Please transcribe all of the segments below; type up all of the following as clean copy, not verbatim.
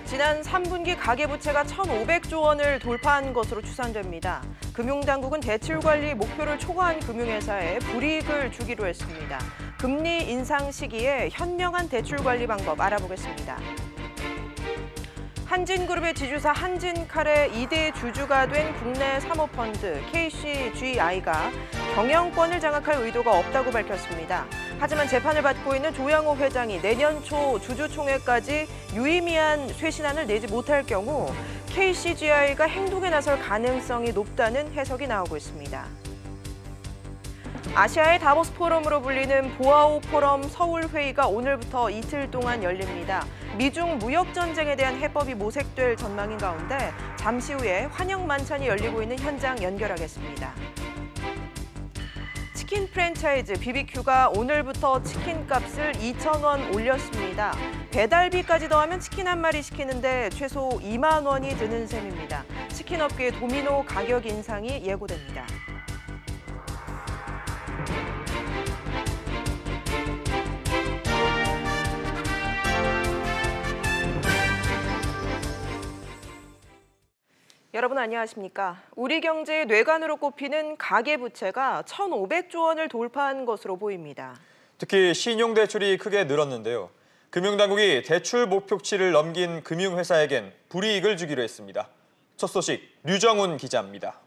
지난 3분기 가계부채가 1,500조 원을 돌파한 것으로 추산됩니다. 금융당국은 대출관리 목표를 초과한 금융회사에 불이익을 주기로 했습니다. 금리 인상 시기에 현명한 대출관리 방법 알아보겠습니다. 한진그룹의 지주사 한진칼의 2대 주주가 된 국내 사모펀드 KCGI가 경영권을 장악할 의도가 없다고 밝혔습니다. 하지만 재판을 받고 있는 조양호 회장이 내년 초 주주총회까지 유의미한 쇄신안을 내지 못할 경우 KCGI가 행동에 나설 가능성이 높다는 해석이 나오고 있습니다. 아시아의 다보스 포럼으로 불리는 보아오 포럼 서울회의가 오늘부터 이틀 동안 열립니다. 미중 무역 전쟁에 대한 해법이 모색될 전망인 가운데 잠시 후에 환영 만찬이 열리고 있는 현장 연결하겠습니다. 치킨 프랜차이즈 BBQ가 오늘부터 치킨 값을 2,000원 올렸습니다. 배달비까지 더하면 치킨 한 마리 시키는데 최소 2만 원이 드는 셈입니다. 치킨 업계의 도미노 가격 인상이 예고됩니다. 여러분 안녕하십니까? 우리 경제의 뇌관으로 꼽히는 가계부채가 1,500조 원을 돌파한 것으로 보입니다. 특히 신용대출이 크게 늘었는데요. 금융당국이 대출 목표치를 넘긴 금융회사에겐 불이익을 주기로 했습니다. 첫 소식 류정훈 기자입니다.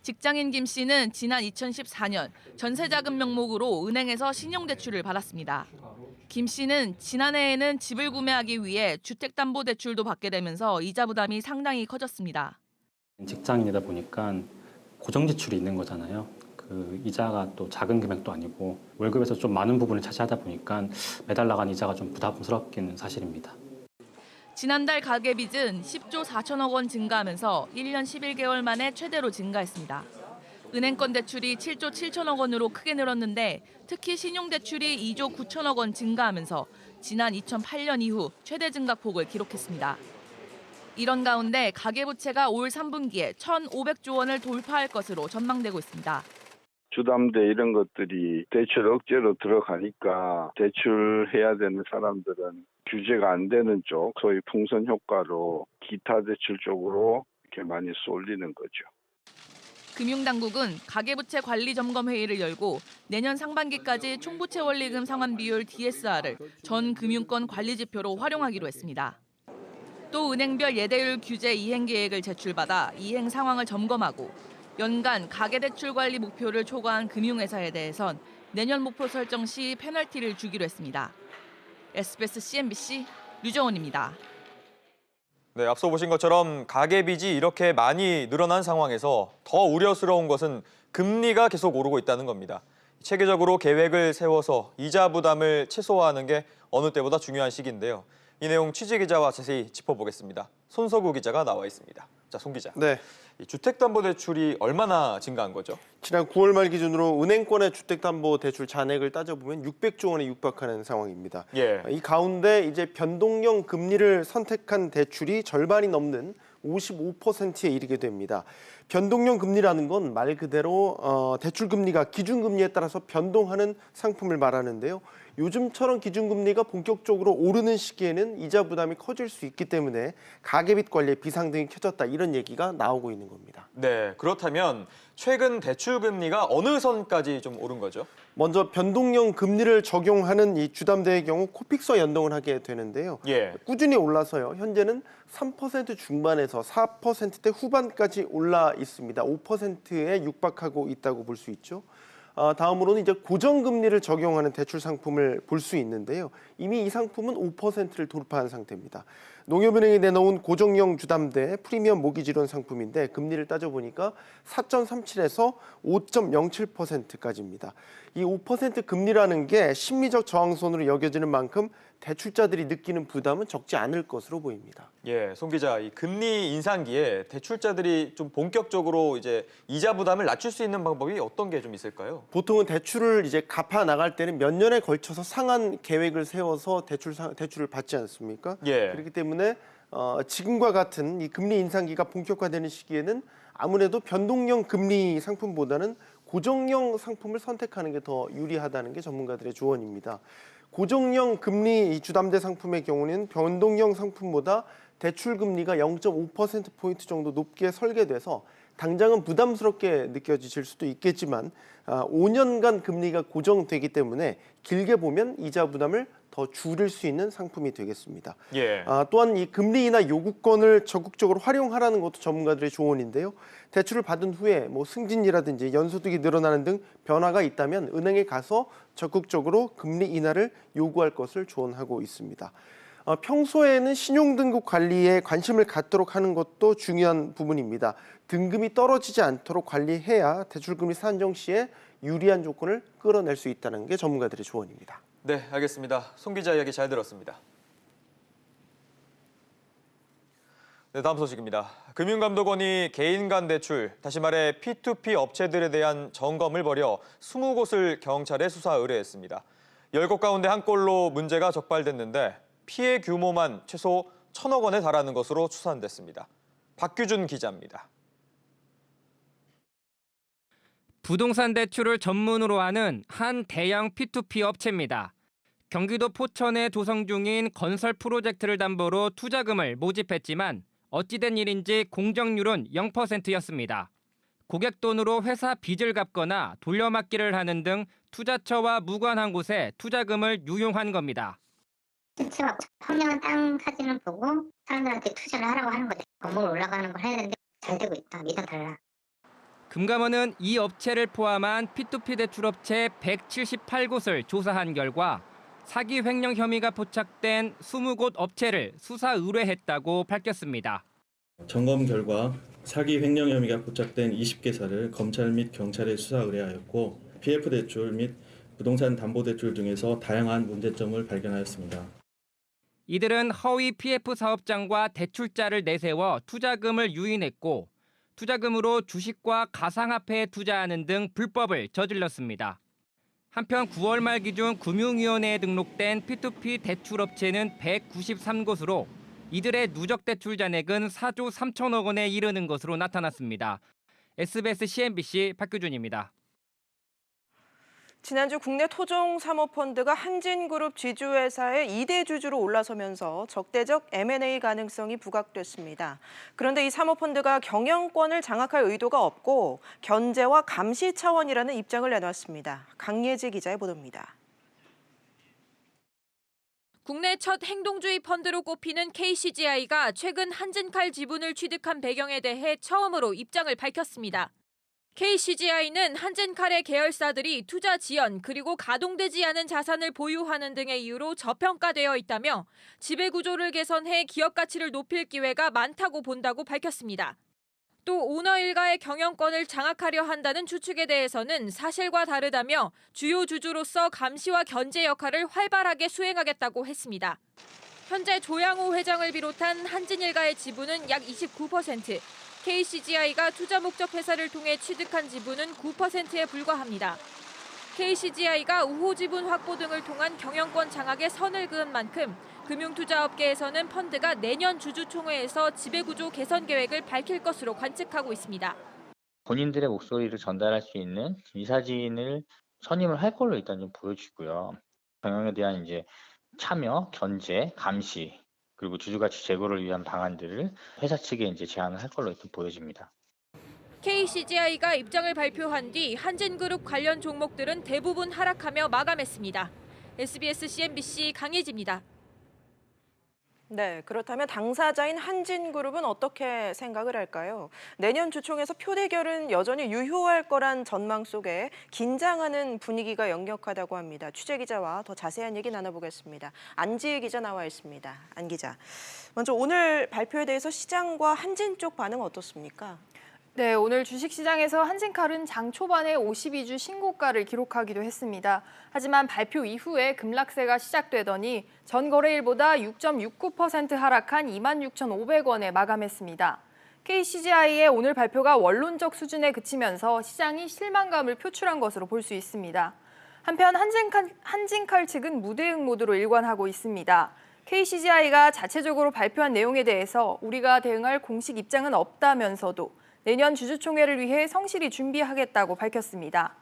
직장인 김 씨는 지난 2014년 전세자금 명목으로 은행에서 신용대출을 받았습니다. 김 씨는 지난해에는 집을 구매하기 위해 주택담보대출도 받게 되면서 이자 부담이 상당히 커졌습니다. 직장인이다 보니까 고정지출이 있는 거잖아요. 그 이자가 또 작은 금액도 아니고 월급에서 좀 많은 부분을 차지하다 보니까 매달 나간 이자가 좀 부담스럽기는 사실입니다. 지난달 가계빚은 10조 4천억 원 증가하면서 1년 11개월 만에 최대로 증가했습니다. 은행권 대출이 7조 7천억 원으로 크게 늘었는데 특히 신용대출이 2조 9천억 원 증가하면서 지난 2008년 이후 최대 증가폭을 기록했습니다. 이런 가운데 가계부채가 올 3분기에 1,500조 원을 돌파할 것으로 전망되고 있습니다. 주담대 이런 것들이 대출 억제로 들어가니까 대출해야 되는 사람들은 규제가 안 되는 쪽, 소위 풍선 효과로 기타 대출 쪽으로 이렇게 많이 쏠리는 거죠. 금융당국은 가계부채 관리 점검 회의를 열고 내년 상반기까지 총부채 원리금 상환 비율 DSR을 전 금융권 관리 지표로 활용하기로 했습니다. 또 은행별 예대율 규제 이행 계획을 제출받아 이행 상황을 점검하고 연간 가계대출 관리 목표를 초과한 금융회사에 대해선 내년 목표 설정 시 페널티를 주기로 했습니다. SBS CNBC 류정원입니다. 네, 앞서 보신 것처럼 가계빚이 이렇게 많이 늘어난 상황에서 더 우려스러운 것은 금리가 계속 오르고 있다는 겁니다. 체계적으로 계획을 세워서 이자 부담을 최소화하는 게 어느 때보다 중요한 시기인데요. 이 내용 취재 기자와 자세히 짚어보겠습니다. 손석우 기자가 나와 있습니다. 자, 손 기자. 네. 이 주택담보대출이 얼마나 증가한 거죠? 지난 9월 말 기준으로 은행권의 주택담보대출 잔액을 따져보면 600조 원에 육박하는 상황입니다. 예. 이 가운데 이제 변동형 금리를 선택한 대출이 절반이 넘는 55%에 이르게 됩니다. 변동형 금리라는 건 말 그대로 대출 금리가 기준금리에 따라서 변동하는 상품을 말하는데요. 요즘처럼 기준금리가 본격적으로 오르는 시기에는 이자 부담이 커질 수 있기 때문에 가계빚 관리에 비상등이 켜졌다 이런 얘기가 나오고 있는 겁니다. 네, 그렇다면 최근 대출 금리가 어느 선까지 좀 오른 거죠? 먼저 변동형 금리를 적용하는 이 주담대의 경우 코픽스와 연동을 하게 되는데요. 예. 꾸준히 올라서요. 현재는 3% 중반에서 4%대 후반까지 올라 있습니다. 5%에 육박하고 있다고 볼 수 있죠. 다음으로는 이제 고정금리를 적용하는 대출 상품을 볼 수 있는데요. 이미 이 상품은 5%를 돌파한 상태입니다. 농협은행이 내놓은 고정형 주담대 프리미엄 모기지론 상품인데 금리를 따져보니까 4.37에서 5.07%까지입니다. 이 5% 금리라는 게 심리적 저항선으로 여겨지는 만큼 대출자들이 느끼는 부담은 적지 않을 것으로 보입니다. 예, 송 기자, 이 금리 인상기에 대출자들이 좀 본격적으로 이제 이자 부담을 낮출 수 있는 방법이 어떤 게 좀 있을까요? 보통은 대출을 이제 갚아 나갈 때는 몇 년에 걸쳐서 상한 계획을 세워서 대출을 받지 않습니까? 예. 그렇기 때문에 지금과 같은 이 금리 인상기가 본격화되는 시기에는 아무래도 변동형 금리 상품보다는 고정형 상품을 선택하는 게 더 유리하다는 게 전문가들의 조언입니다. 고정형 금리 주담대 상품의 경우는 변동형 상품보다 대출 금리가 0.5%포인트 정도 높게 설계돼서 당장은 부담스럽게 느껴지실 수도 있겠지만 5년간 금리가 고정되기 때문에 길게 보면 이자 부담을 더 줄일 수 있는 상품이 되겠습니다. 예. 또한 이 금리 인하 요구권을 적극적으로 활용하라는 것도 전문가들의 조언인데요. 대출을 받은 후에 승진이라든지 연소득이 늘어나는 등 변화가 있다면 은행에 가서 적극적으로 금리 인하를 요구할 것을 조언하고 있습니다. 평소에는 신용등급 관리에 관심을 갖도록 하는 것도 중요한 부분입니다. 등급이 떨어지지 않도록 관리해야 대출금리 산정 시에 유리한 조건을 끌어낼 수 있다는 게 전문가들의 조언입니다. 네, 알겠습니다. 송 기자 이야기 잘 들었습니다. 네, 다음 소식입니다. 금융감독원이 개인 간 대출, 다시 말해 P2P 업체들에 대한 점검을 벌여 20곳을 경찰에 수사 의뢰했습니다. 10곳 가운데 한 건로 문제가 적발됐는데 피해 규모만 최소 1,000억 원에 달하는 것으로 추산됐습니다. 박규준 기자입니다. 부동산 대출을 전문으로 하는 한 대형 P2P 업체입니다. 경기도 포천에 조성 중인 건설 프로젝트를 담보로 투자금을 모집했지만 어찌된 일인지 공정률은 0%였습니다. 고객 돈으로 회사 빚을 갚거나 돌려막기를 하는 등 투자처와 무관한 곳에 투자금을 유용한 겁니다. 실제로 평양은 땅 사진을 보고 사람들한테 투자를 하라고 하는 거죠. 건물 올라가는 걸 해야 되는데 잘 되고 있다. 믿어달라. 금감원은 이 업체를 포함한 P2P 대출업체 178곳을 조사한 결과 사기 횡령 혐의가 포착된 20곳 업체를 수사 의뢰했다고 밝혔습니다. 점검 결과 사기 횡령 혐의가 포착된 20개사를 검찰 및 경찰에 수사 의뢰하였고 PF 대출 및 부동산 담보 대출 등에서 다양한 문제점을 발견하였습니다. 이들은 허위 PF 사업장과 대출자를 내세워 투자금을 유인했고 투자금으로 주식과 가상화폐에 투자하는 등 불법을 저질렀습니다. 한편 9월 말 기준 금융위원회에 등록된 P2P 대출업체는 193곳으로 이들의 누적 대출 잔액은 4조 3천억 원에 이르는 것으로 나타났습니다. SBS CNBC 박규준입니다. 지난주 국내 토종 사모펀드가 한진그룹 지주회사의 2대 주주로 올라서면서 적대적 M&A 가능성이 부각됐습니다. 그런데 이 사모펀드가 경영권을 장악할 의도가 없고 견제와 감시 차원이라는 입장을 내놨습니다. 강예지 기자의 보도입니다. 국내 첫 행동주의 펀드로 꼽히는 KCGI가 최근 한진칼 지분을 취득한 배경에 대해 처음으로 입장을 밝혔습니다. KCGI는 한진칼의 계열사들이 투자 지연 그리고 가동되지 않은 자산을 보유하는 등의 이유로 저평가되어 있다며 지배구조를 개선해 기업 가치를 높일 기회가 많다고 본다고 밝혔습니다. 또 오너 일가의 경영권을 장악하려 한다는 추측에 대해서는 사실과 다르다며 주요 주주로서 감시와 견제 역할을 활발하게 수행하겠다고 했습니다. 현재 조양호 회장을 비롯한 한진 일가의 지분은 약 29%, KCGI가 투자 목적 회사를 통해 취득한 지분은 9%에 불과합니다. KCGI가 우호 지분 확보 등을 통한 경영권 장악에 선을 그은 만큼 금융투자업계에서는 펀드가 내년 주주총회에서 지배구조 개선 계획을 밝힐 것으로 관측하고 있습니다. 본인들의 목소리를 전달할 수 있는 이사진을 선임을 할 걸로 일단 좀 보여지고요. 경영에 대한 이제 참여, 견제, 감시 그리고 주주가치 제고를 위한 방안들을 회사 측에 이제 제안을 할 걸로 일단 보여집니다. KCGI가 입장을 발표한 뒤 한진그룹 관련 종목들은 대부분 하락하며 마감했습니다. SBS CNBC 강예지입니다. 네, 그렇다면 당사자인 한진그룹은 어떻게 생각을 할까요? 내년 주총에서 표대결은 여전히 유효할 거란 전망 속에 긴장하는 분위기가 역력하다고 합니다. 취재기자와 더 자세한 얘기 나눠보겠습니다. 안지혜 기자 나와 있습니다. 안 기자, 먼저 오늘 발표에 대해서 시장과 한진 쪽 반응 어떻습니까? 네, 오늘 주식시장에서 한진칼은 장 초반에 52주 신고가를 기록하기도 했습니다. 하지만 발표 이후에 급락세가 시작되더니 전 거래일보다 6.69% 하락한 26,500원에 마감했습니다. KCGI의 오늘 발표가 원론적 수준에 그치면서 시장이 실망감을 표출한 것으로 볼 수 있습니다. 한편 한진칼 측은 무대응 모드로 일관하고 있습니다. KCGI가 자체적으로 발표한 내용에 대해서 우리가 대응할 공식 입장은 없다면서도 내년 주주총회를 위해 성실히 준비하겠다고 밝혔습니다.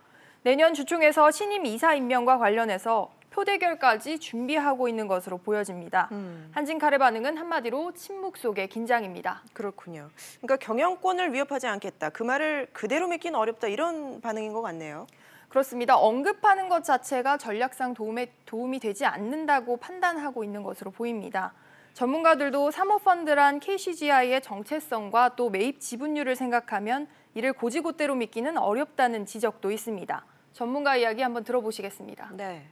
내년 주총에서 신임 이사 임명과 관련해서 표대결까지 준비하고 있는 것으로 보여집니다. 한진칼의 반응은 한마디로 침묵 속의 긴장입니다. 그렇군요. 그러니까 경영권을 위협하지 않겠다. 그 말을 그대로 믿기는 어렵다. 이런 반응인 것 같네요. 그렇습니다. 언급하는 것 자체가 전략상 도움이 되지 않는다고 판단하고 있는 것으로 보입니다. 전문가들도 사모펀드란 KCGI의 정체성과 또 매입 지분율을 생각하면 이를 고지고대로 믿기는 어렵다는 지적도 있습니다. 전문가 이야기 한번 들어보시겠습니다. 네.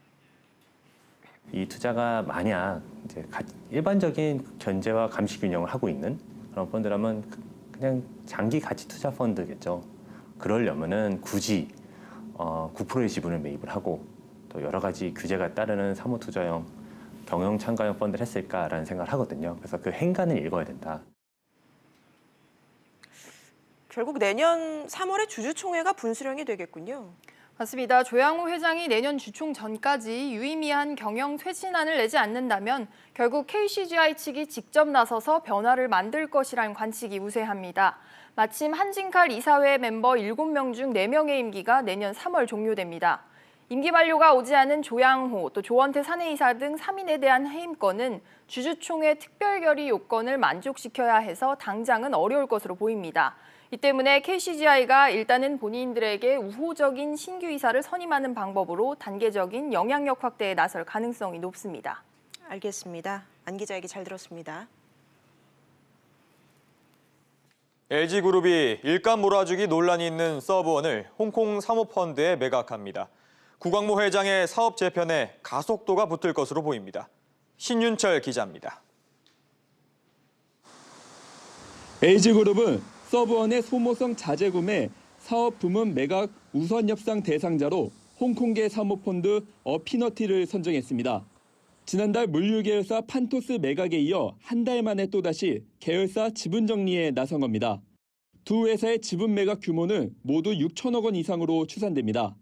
이 투자가 만약 이제 일반적인 견제와 감시 균형을 하고 있는 그런 펀드라면 그냥 장기 가치 투자 펀드겠죠. 그러려면은 굳이 9%의 지분을 매입을 하고 또 여러 가지 규제가 따르는 사모 투자형 경영 참가형 펀드를 했을까라는 생각을 하거든요. 그래서 그 행간을 읽어야 된다. 결국 내년 3월에 주주총회가 분수령이 되겠군요. 맞습니다. 조양호 회장이 내년 주총 전까지 유의미한 경영 쇄신안을 내지 않는다면 결국 KCGI 측이 직접 나서서 변화를 만들 것이라는 관측이 우세합니다. 마침 한진칼 이사회 멤버 7명 중 4명의 임기가 내년 3월 종료됩니다. 임기 만료가 오지 않은 조양호, 또 조원태 사내이사 등 3인에 대한 해임권은 주주총회 특별결의 요건을 만족시켜야 해서 당장은 어려울 것으로 보입니다. 이 때문에 KCGI가 일단은 본인들에게 우호적인 신규 이사를 선임하는 방법으로 단계적인 영향력 확대에 나설 가능성이 높습니다. 알겠습니다. 안 기자 얘기 잘 들었습니다. LG그룹이 일감 몰아주기 논란이 있는 서브원을 홍콩 사모펀드에 매각합니다. 구광모 회장의 사업 재편에 가속도가 붙을 것으로 보입니다. 신윤철 기자입니다. LG그룹은 서브원의 소모성 자재구매 사업 부문 매각 우선 협상 대상자로 홍콩계 사모펀드 어피너티를 선정했습니다. 지난달 물류 계열사 판토스 매각에 이어 한 달 만에 또다시 계열사 지분 정리에 나선 겁니다. 두 회사의 지분 매각 규모는 모두 6천억 원 이상으로 추산됩니다.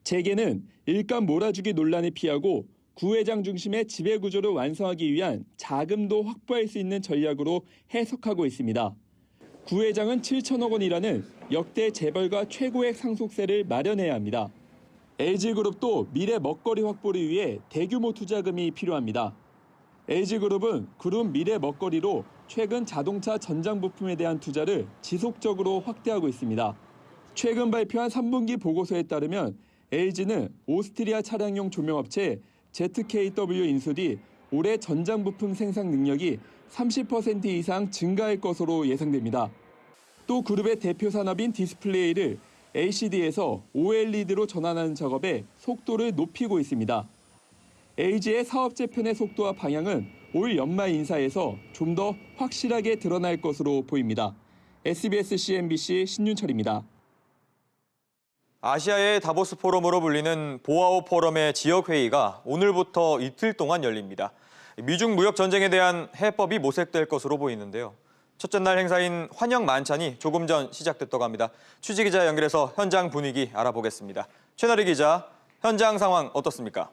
재계는 일감 몰아주기 논란을 피하고 구회장 중심의 지배구조를 완성하기 위한 자금도 확보할 수 있는 전략으로 해석하고 있습니다. 구회장은 7천억 원이라는 역대 재벌과 최고액 상속세를 마련해야 합니다. LG그룹도 미래 먹거리 확보를 위해 대규모 투자금이 필요합니다. LG그룹은 그룹 미래 먹거리로 최근 자동차 전장 부품에 대한 투자를 지속적으로 확대하고 있습니다. 최근 발표한 3분기 보고서에 따르면 LG는 오스트리아 차량용 조명업체 ZKW 인수 뒤 올해 전장 부품 생산 능력이 30% 이상 증가할 것으로 예상됩니다. 또 그룹의 대표 산업인 디스플레이를 LCD에서 OLED로 전환하는 작업에 속도를 높이고 있습니다. LG의 사업 재편의 속도와 방향은 올 연말 인사에서 좀 더 확실하게 드러날 것으로 보입니다. SBS CNBC 신윤철입니다. 아시아의 다보스 포럼으로 불리는 보아오 포럼의 지역회의가 오늘부터 이틀 동안 열립니다. 미중 무역 전쟁에 대한 해법이 모색될 것으로 보이는데요. 첫째 날 행사인 환영 만찬이 조금 전 시작됐다고 합니다. 취재 기자 연결해서 현장 분위기 알아보겠습니다. 최나리 기자, 현장 상황 어떻습니까?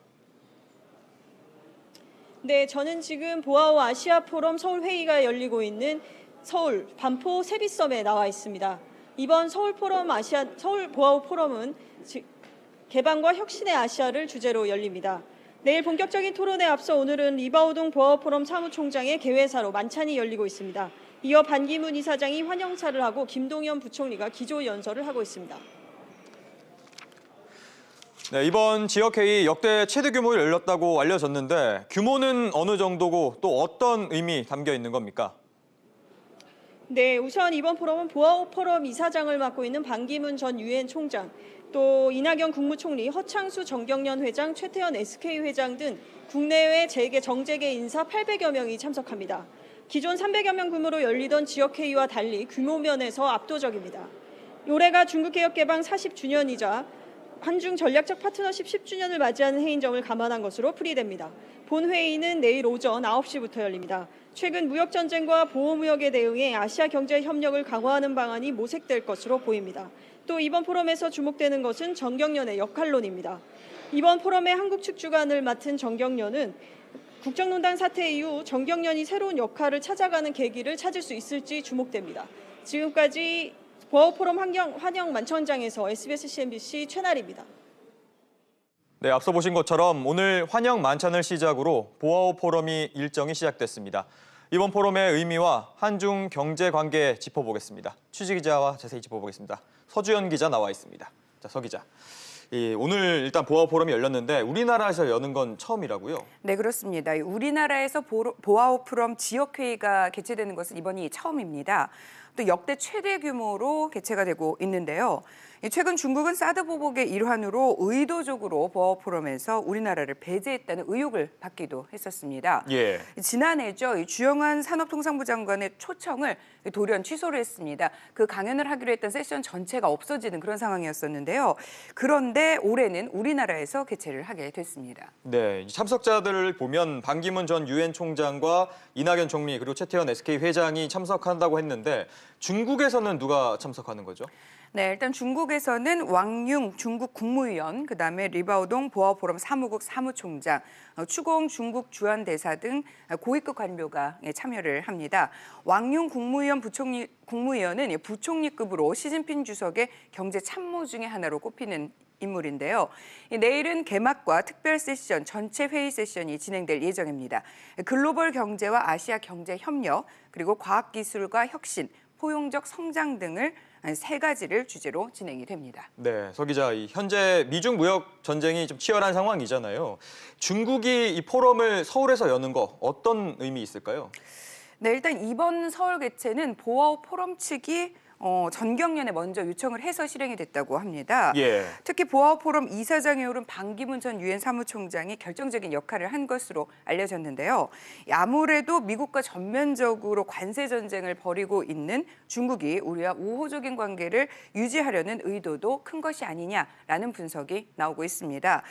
네, 저는 지금 보아오 아시아 포럼 서울 회의가 열리고 있는 서울 반포 세비섬에 나와 있습니다. 이번 서울 보아오 포럼은 개방과 혁신의 아시아를 주제로 열립니다. 내일 본격적인 토론에 앞서 오늘은 리바오동 보아오 포럼 사무총장의 개회사로 만찬이 열리고 있습니다. 이어 반기문 이사장이 환영사를 하고 김동연 부총리가 기조 연설을 하고 있습니다. 네, 이번 지역회의 역대 최대 규모로 열렸다고 알려졌는데 규모는 어느 정도고 또 어떤 의미 담겨 있는 겁니까? 네, 우선 이번 포럼은 보아오 포럼 이사장을 맡고 있는 반기문 전 유엔 총장, 또 이낙연 국무총리, 허창수 정경련 회장, 최태원 SK 회장 등 국내외 정재계 인사 800여 명이 참석합니다. 기존 300여 명 규모로 열리던 지역회의와 달리 규모 면에서 압도적입니다. 올해가 중국개혁 개방 40주년이자 한중 전략적 파트너십 10주년을 맞이하는 해인 점을 감안한 것으로 풀이됩니다. 본 회의는 내일 오전 9시부터 열립니다. 최근 무역 전쟁과 보호무역에 대응해 아시아 경제 협력을 강화하는 방안이 모색될 것으로 보입니다. 또 이번 포럼에서 주목되는 것은 정경련의 역할론입니다. 이번 포럼의 한국 측 주관을 맡은 정경련은 국정농단 사태 이후 정경련이 새로운 역할을 찾아가는 계기를 찾을 수 있을지 주목됩니다. 지금까지 보아오 포럼 환영 만찬장에서 SBS CNBC 최나리입니다. 네, 앞서 보신 것처럼 오늘 환영 만찬을 시작으로 보아오 포럼이 일정이 시작됐습니다. 이번 포럼의 의미와 한중 경제 관계 짚어보겠습니다. 취재 기자와 자세히 짚어보겠습니다. 서주연 기자 나와 있습니다. 자, 서 기자. 오늘 일단 보아오 포럼이 열렸는데 우리나라에서 여는 건 처음이라고요? 네, 그렇습니다. 우리나라에서 보아오 포럼 지역회의가 개최되는 것은 이번이 처음입니다. 또 역대 최대 규모로 개최가 되고 있는데요. 최근 중국은 사드 보복의 일환으로 의도적으로 보아오 포럼에서 우리나라를 배제했다는 의혹을 받기도 했었습니다. 예. 지난해죠. 주영환 산업통상부 장관의 초청을 돌연 취소를 했습니다. 그 강연을 하기로 했던 세션 전체가 없어지는 그런 상황이었었는데요. 그런데 올해는 우리나라에서 개최를 하게 됐습니다. 네, 참석자들을 보면 반기문 전 유엔 총장과 이낙연 총리 그리고 최태원 SK 회장이 참석한다고 했는데 중국에서는 누가 참석하는 거죠? 네, 일단 중국에서는 왕융 중국 국무위원, 그다음에 리바오동 보아오 포럼 사무국 사무총장, 추공 중국 주한대사 등 고위급 관료가 참여를 합니다. 왕융 국무위원 국무위원은 부총리급으로 시진핑 주석의 경제 참모 중에 하나로 꼽히는 인물인데요. 내일은 개막과 특별 세션, 전체 회의 세션이 진행될 예정입니다. 글로벌 경제와 아시아 경제 협력, 그리고 과학기술과 혁신, 포용적 성장 등을 세 가지를 주제로 진행이 됩니다. 네, 서 기자, 현재 미중 무역 전쟁이 좀 치열한 상황이잖아요. 중국이 이 포럼을 서울에서 여는 거 어떤 의미 있을까요? 네, 일단 이번 서울 개최는 보아오 포럼 측이 전경련에 먼저 요청을 해서 실행이 됐다고 합니다. 예. 특히 보아오 포럼 이사장에 오른 반기문 전 유엔 사무총장이 결정적인 역할을 한 것으로 알려졌는데요. 아무래도 미국과 전면적으로 관세 전쟁을 벌이고 있는 중국이 우리와 우호적인 관계를 유지하려는 의도도 큰 것이 아니냐라는 분석이 나오고 있습니다.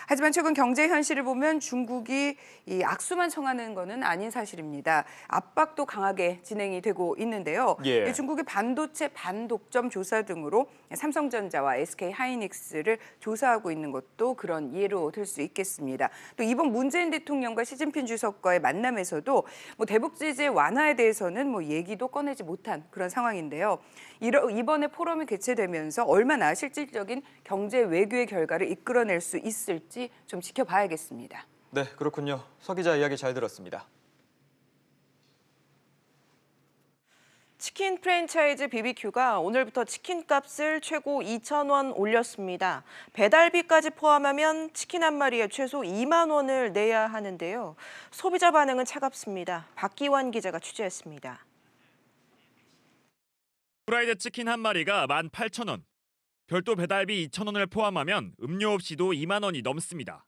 하지만 최근 경제 현실을 보면 중국이 이 악수만 청하는 것은 아닌 사실입니다. 압박도 강하게 진행이 되고 있는데요. 예. 중국의 반도체 반독점 조사 등으로 삼성전자와 SK 하이닉스를 조사하고 있는 것도 그런 예로 들 수 있겠습니다. 또 이번 문재인 대통령과 시진핑 주석과의 만남에서도 대북 제재 완화에 대해서는 얘기도 꺼내지 못한 그런 상황인데요. 이번에 포럼이 개최되면서 얼마나 실질적인 경제 외교의 결과를 이끌어낼 수 있을지 좀 지켜봐야겠습니다. 네, 그렇군요. 서 기자 이야기 잘 들었습니다. 치킨 프랜차이즈 BBQ가 오늘부터 치킨값을 최고 2,000원 올렸습니다. 배달비까지 포함하면 치킨 한 마리에 최소 2만 원을 내야 하는데요. 소비자 반응은 차갑습니다. 박기환 기자가 취재했습니다. 프라이드 치킨 한 마리가 18,000원. 별도 배달비 2,000원을 포함하면 음료 없이도 2만 원이 넘습니다.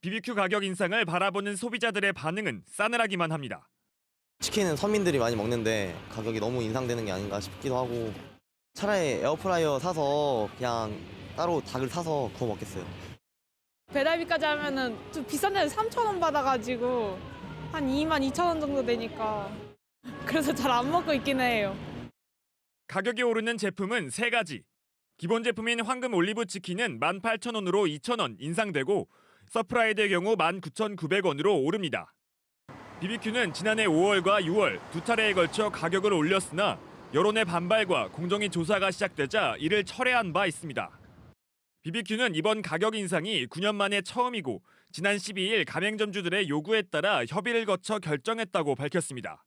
BBQ 가격 인상을 바라보는 소비자들의 반응은 싸늘하기만 합니다. 치킨은 서민들이 많이 먹는데 가격이 너무 인상되는 게 아닌가 싶기도 하고 차라리 에어프라이어 사서 그냥 따로 닭을 사서 구워 먹겠어요. 배달비까지 하면은 좀 비싼 데는 3,000원 받아가지고 한 22,000원 정도 되니까 그래서 잘 안 먹고 있긴 해요. 가격이 오르는 제품은 세 가지. 기본 제품인 황금 올리브 치킨은 18,000원으로 2,000원 인상되고 서프라이드의 경우 19,900원으로 오릅니다. BBQ는 지난해 5월과 6월 두 차례에 걸쳐 가격을 올렸으나 여론의 반발과 공정위 조사가 시작되자 이를 철회한 바 있습니다. BBQ는 이번 가격 인상이 9년 만에 처음이고 지난 12일 가맹점주들의 요구에 따라 협의를 거쳐 결정했다고 밝혔습니다.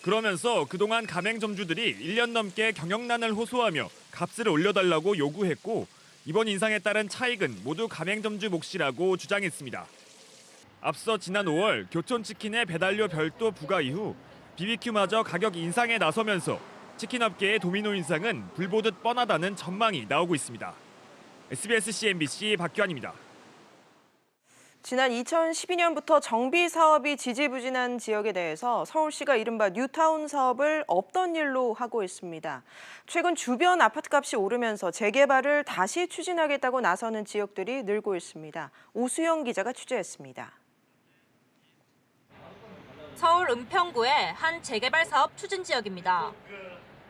그러면서 그동안 가맹점주들이 1년 넘게 경영난을 호소하며 값을 올려달라고 요구했고 이번 인상에 따른 차익은 모두 가맹점주 몫이라고 주장했습니다. 앞서 지난 5월 교촌치킨의 배달료 별도 부과 이후 BBQ마저 가격 인상에 나서면서 치킨업계의 도미노 인상은 불보듯 뻔하다는 전망이 나오고 있습니다. SBS CNBC 박규환입니다. 지난 2012년부터 정비 사업이 지지부진한 지역에 대해서 서울시가 이른바 뉴타운 사업을 없던 일로 하고 있습니다. 최근 주변 아파트값이 오르면서 재개발을 다시 추진하겠다고 나서는 지역들이 늘고 있습니다. 오수영 기자가 취재했습니다. 서울 은평구의 한 재개발 사업 추진 지역입니다.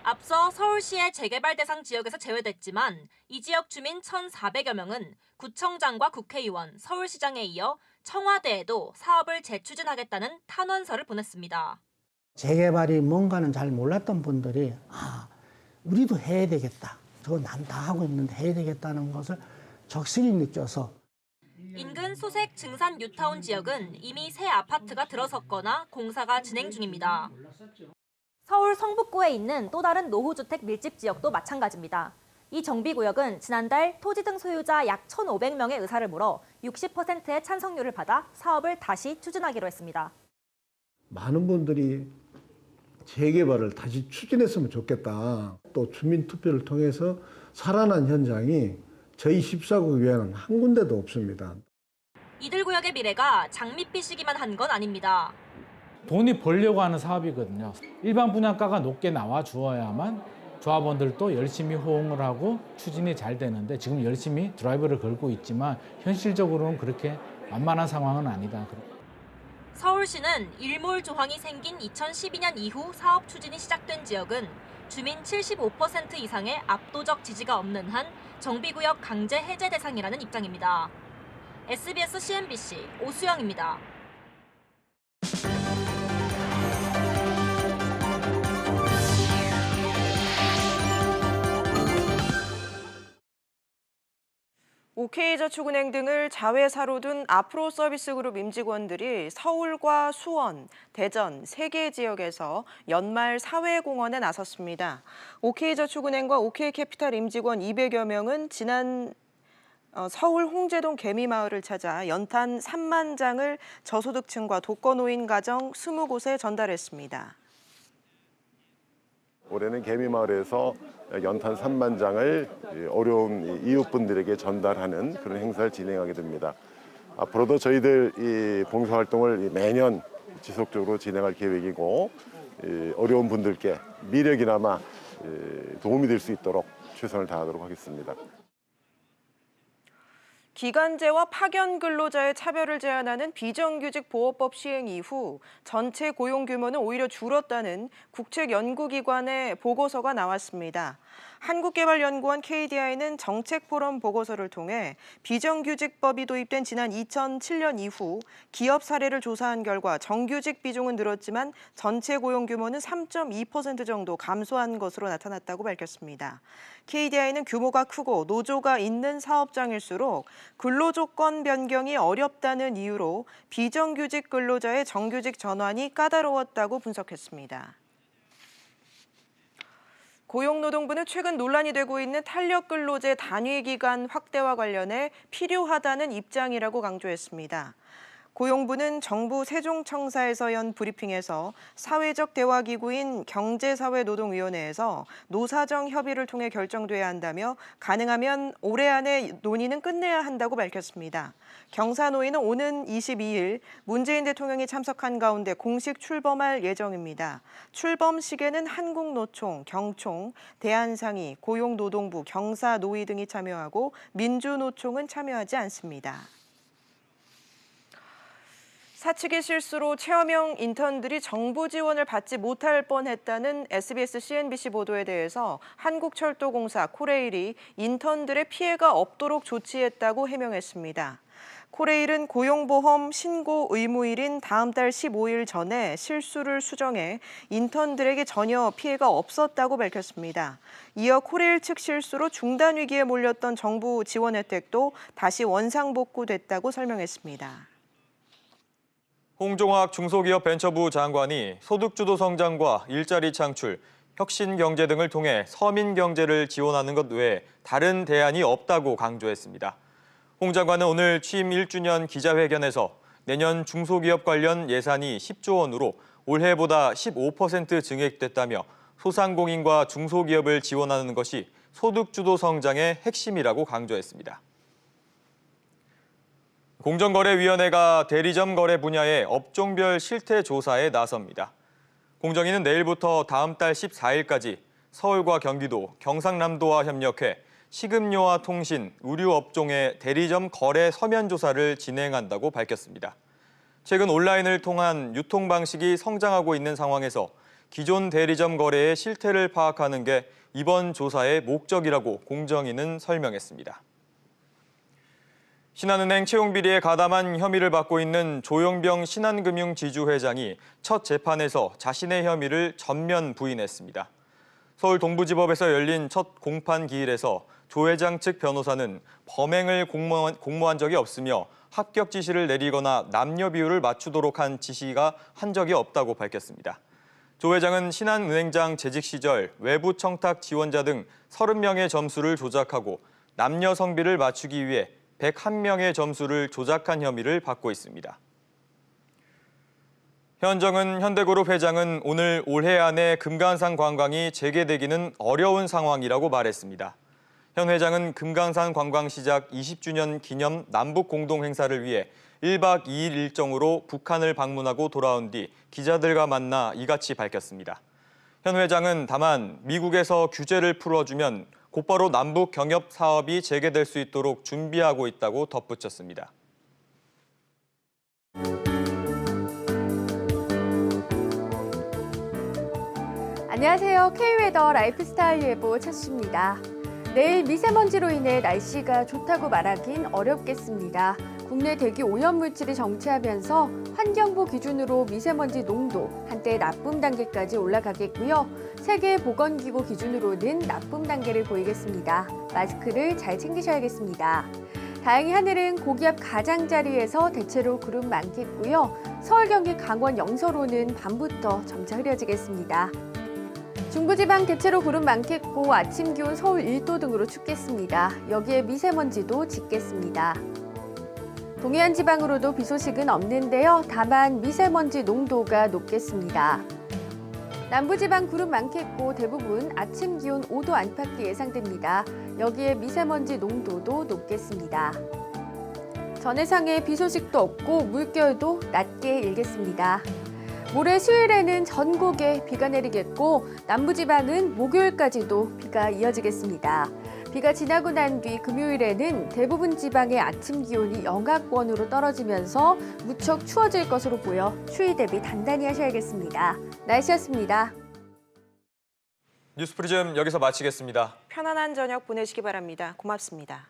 앞서 서울시의 재개발 대상 지역에서 제외됐지만 이 지역 주민 1,400여 명은 구청장과 국회의원, 서울시장에 이어 청와대에도 사업을 재추진하겠다는 탄원서를 보냈습니다. 재개발이 뭔가는 잘 몰랐던 분들이 우리도 해야 되겠다. 저거 난 다 하고 있는데 해야 되겠다는 것을 적실히 느껴서 인근 소색 증산 뉴타운 지역은 이미 새 아파트가 들어섰거나 공사가 진행 중입니다. 서울 성북구에 있는 또 다른 노후주택 밀집 지역도 마찬가지입니다. 이 정비구역은 지난달 토지 등 소유자 약 1,500명의 의사를 물어 60%의 찬성률을 받아 사업을 다시 추진하기로 했습니다. 많은 분들이 재개발을 다시 추진했으면 좋겠다. 또 주민투표를 통해서 살아난 현장이 저희 14구 외에는 한 군데도 없습니다. 이들 구역의 미래가 장밋빛이기만 한 건 아닙니다. 돈이 벌려고 하는 사업이거든요. 일반 분양가가 높게 나와 주어야만 조합원들도 열심히 호응을 하고 추진이 잘 되는데 지금 열심히 드라이브를 걸고 있지만 현실적으로는 그렇게 만만한 상황은 아니다. 서울시는 일몰 조항이 생긴 2012년 이후 사업 추진이 시작된 지역은 주민 75% 이상의 압도적 지지가 없는 한 정비구역 강제 해제 대상이라는 입장입니다. SBS CNBC 오수영입니다. OK저축은행 등을 자회사로 둔 아프로서비스그룹 임직원들이 서울과 수원, 대전 3개 지역에서 연말 사회공헌에 나섰습니다. OK저축은행과 OK캐피탈 임직원 200여 명은 지난 서울 홍제동 개미마을을 찾아 연탄 3만 장을 저소득층과 독거노인 가정 20곳에 전달했습니다. 올해는 개미마을에서 연탄 3만 장을 어려운 이웃분들에게 전달하는 그런 행사를 진행하게 됩니다. 앞으로도 저희들 이 봉사활동을 매년 지속적으로 진행할 계획이고 어려운 분들께 미력이나마 도움이 될 수 있도록 최선을 다하도록 하겠습니다. 기간제와 파견 근로자의 차별을 제한하는 비정규직 보호법 시행 이후 전체 고용 규모는 오히려 줄었다는 국책연구기관의 보고서가 나왔습니다. 한국개발연구원 KDI는 정책포럼 보고서를 통해 비정규직법이 도입된 지난 2007년 이후 기업 사례를 조사한 결과 정규직 비중은 늘었지만 전체 고용 규모는 3.2% 정도 감소한 것으로 나타났다고 밝혔습니다. KDI는 규모가 크고 노조가 있는 사업장일수록 근로조건 변경이 어렵다는 이유로 비정규직 근로자의 정규직 전환이 까다로웠다고 분석했습니다. 고용노동부는 최근 논란이 되고 있는 탄력근로제 단위기간 확대와 관련해 필요하다는 입장이라고 강조했습니다. 고용부는 정부 세종청사에서 연 브리핑에서 사회적 대화기구인 경제사회노동위원회에서 노사정 협의를 통해 결정돼야 한다며 가능하면 올해 안에 논의는 끝내야 한다고 밝혔습니다. 경사노위는 오는 22일 문재인 대통령이 참석한 가운데 공식 출범할 예정입니다. 출범식에는 한국노총, 경총, 대한상의, 고용노동부, 경사노위 등이 참여하고 민주노총은 참여하지 않습니다. 사측의 실수로 체험형 인턴들이 정부 지원을 받지 못할 뻔했다는 SBS CNBC 보도에 대해서 한국철도공사 코레일이 인턴들의 피해가 없도록 조치했다고 해명했습니다. 코레일은 고용보험 신고 의무일인 다음 달 15일 전에 실수를 수정해 인턴들에게 전혀 피해가 없었다고 밝혔습니다. 이어 코레일 측 실수로 중단 위기에 몰렸던 정부 지원 혜택도 다시 원상복구됐다고 설명했습니다. 홍종학 중소기업벤처부 장관이 소득주도 성장과 일자리 창출, 혁신 경제 등을 통해 서민 경제를 지원하는 것 외에 다른 대안이 없다고 강조했습니다. 홍 장관은 오늘 취임 1주년 기자회견에서 내년 중소기업 관련 예산이 10조 원으로 올해보다 15% 증액됐다며 소상공인과 중소기업을 지원하는 것이 소득주도 성장의 핵심이라고 강조했습니다. 공정거래위원회가 대리점 거래 분야의 업종별 실태 조사에 나섭니다. 공정위는 내일부터 다음 달 14일까지 서울과 경기도, 경상남도와 협력해 식음료와 통신, 의류 업종의 대리점 거래 서면 조사를 진행한다고 밝혔습니다. 최근 온라인을 통한 유통 방식이 성장하고 있는 상황에서 기존 대리점 거래의 실태를 파악하는 게 이번 조사의 목적이라고 공정위는 설명했습니다. 신한은행 채용비리에 가담한 혐의를 받고 있는 조영병 신한금융지주 회장이 첫 재판에서 자신의 혐의를 전면 부인했습니다. 서울 동부지법에서 열린 첫 공판 기일에서 조 회장 측 변호사는 범행을 공모한 적이 없으며 합격 지시를 내리거나 남녀 비율을 맞추도록 한 지시가 한 적이 없다고 밝혔습니다. 조 회장은 신한은행장 재직 시절 외부 청탁 지원자 등 30명의 점수를 조작하고 남녀 성비를 맞추기 위해 101명의 점수를 조작한 혐의를 받고 있습니다. 현정은 현대그룹 회장은 오늘 올해 안에 금강산 관광이 재개되기는 어려운 상황이라고 말했습니다. 현 회장은 금강산 관광 시작 20주년 기념 남북 공동 행사를 위해 1박 2일 일정으로 북한을 방문하고 돌아온 뒤 기자들과 만나 이같이 밝혔습니다. 현 회장은 다만 미국에서 규제를 풀어주면 곧바로 남북 경협 사업이 재개될 수 있도록 준비하고 있다고 덧붙였습니다. 안녕하세요. K웨더 라이프스타일 예보 차수입니다. 내일 미세먼지로 인해 날씨가 좋다고 말하긴 어렵겠습니다. 국내 대기 오염물질이 정체하면서 환경부 기준으로 미세먼지 농도 한때 나쁨 단계까지 올라가겠고요. 세계보건기구 기준으로는 나쁨 단계를 보이겠습니다. 마스크를 잘 챙기셔야겠습니다. 다행히 하늘은 고기압 가장자리에서 대체로 구름 많겠고요. 서울, 경기, 강원, 영서로는 밤부터 점차 흐려지겠습니다. 중부지방 대체로 구름 많겠고 아침 기온 서울 1도 등으로 춥겠습니다. 여기에 미세먼지도 짙겠습니다. 동해안 지방으로도 비 소식은 없는데요. 다만 미세먼지 농도가 높겠습니다. 남부지방 구름 많겠고 대부분 아침 기온 5도 안팎이 예상됩니다. 여기에 미세먼지 농도도 높겠습니다. 전해상에 비 소식도 없고 물결도 낮게 일겠습니다. 모레 수요일에는 전국에 비가 내리겠고 남부지방은 목요일까지도 비가 이어지겠습니다. 비가 지나고 난 뒤 금요일에는 대부분 지방의 아침 기온이 영하권으로 떨어지면서 무척 추워질 것으로 보여 추위 대비 단단히 하셔야겠습니다. 날씨였습니다. 뉴스프리즘 여기서 마치겠습니다. 편안한 저녁 보내시기 바랍니다. 고맙습니다.